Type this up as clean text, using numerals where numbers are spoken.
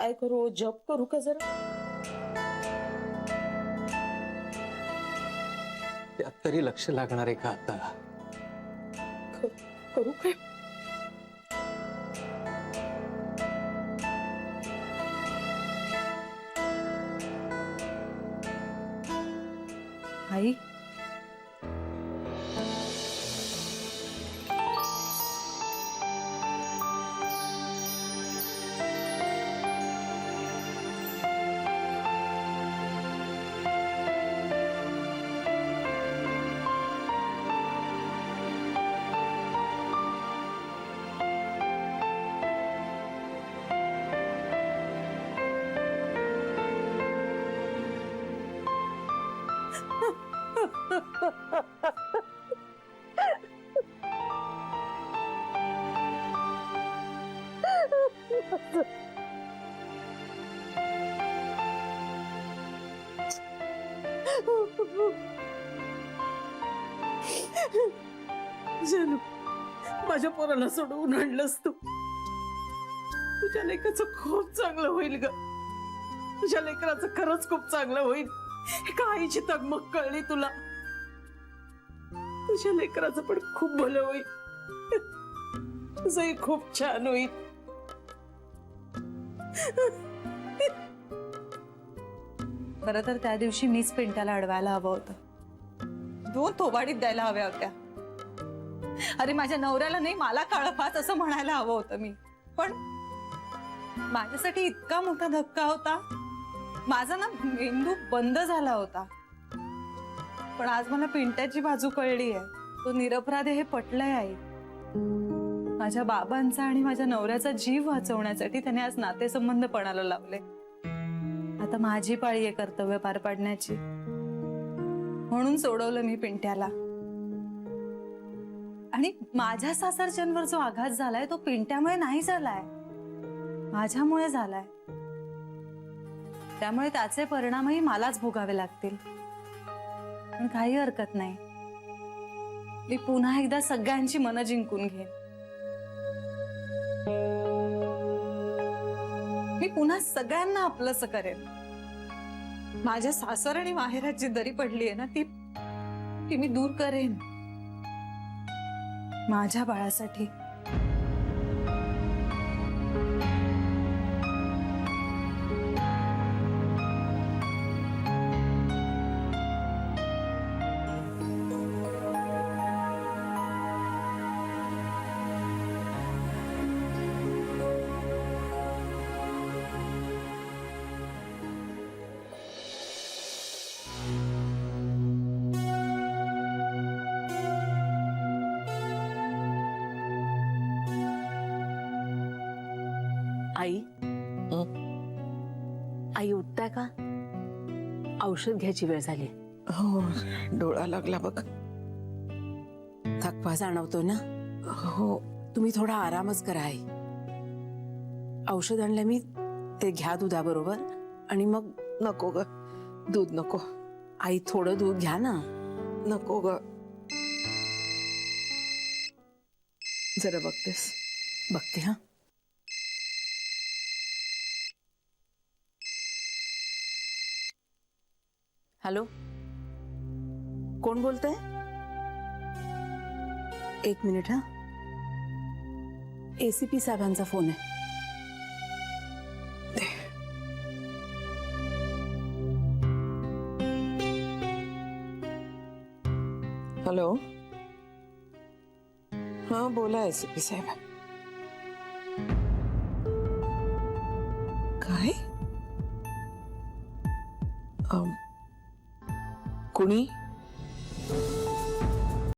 काय करू, जप करू का जरा? त्यात तरी लक्ष लागणार आहे का आता? करू काय? आई, जानू, माझ्या पोराला सोडवून आणलंस तू. तुझ्या लेकराचं खूप चांगलं होईल ग. तुझ्या लेकराचं खरंच खूप चांगलं होईल. एका आईची तगमग कळली तुला. तुझ्या लेकराचं पण खूप भलं होईल. तुझंही खूप छान होईल. खरं तर त्या दिवशी मीच पिंट्याला अडवायला हवं होतं. 2 थोबाडीत द्यायला हव्या होत्या. अरे माझ्या नवऱ्याला नाही, मला काळपाच असं म्हणायला हवं होतं मी. पण माझ्यासाठी इतका मोठा धक्का होता. माझा ना मेंदू बंद झाला होता. पण आज मला पिंट्याची बाजू कळली आहे. तो निरपराध हे पटलंय आई. माझ्या बाबांचा आणि माझ्या नवऱ्याचा जीव वाचवण्यासाठी त्याने आज नातेसंबंध पणाला लावले. आता माझी पाळी आहे कर्तव्य पार पाडण्याची. म्हणून सोडवलं मी पिंट्याला. आणि माझ्या सासरच्यांवर जो आघात झालाय तो पिंट्यामुळे नाही झालाय, माझ्यामुळे झालाय. त्यामुळे त्याचे परिणामही मलाच भोगावे लागतील. पण काही हरकत नाही, मी पुन्हा एकदा सगळ्यांची मनं जिंकून घेईन. मी पुन्हा सगळ्यांना आपलंसं करेन. माझ्या सासर आणि माहेरात जी दरी पडली आहे ना ती मी दूर करेन माझ्या बाळासाठी. आई, आई उठताय का? औषध घ्यायची वेळ झाली. हो, डोळा लागला बघ. थकवा जाणवतो ना? हो. तुम्ही थोडा आरामच करा आई. औषध आणलं मी, ते घ्या दुधाबरोबर. आणि मग नको ग, दूध नको. आई थोडं दूध घ्या ना. नको ग. जरा बघतेस? बघते हा. हॅलो, कोण बोलतंय? 1 मिनिट हा. ACP साहेबांचा फोन आहे. हॅलो. हा बोला ACP साहेब. काय? कुणी?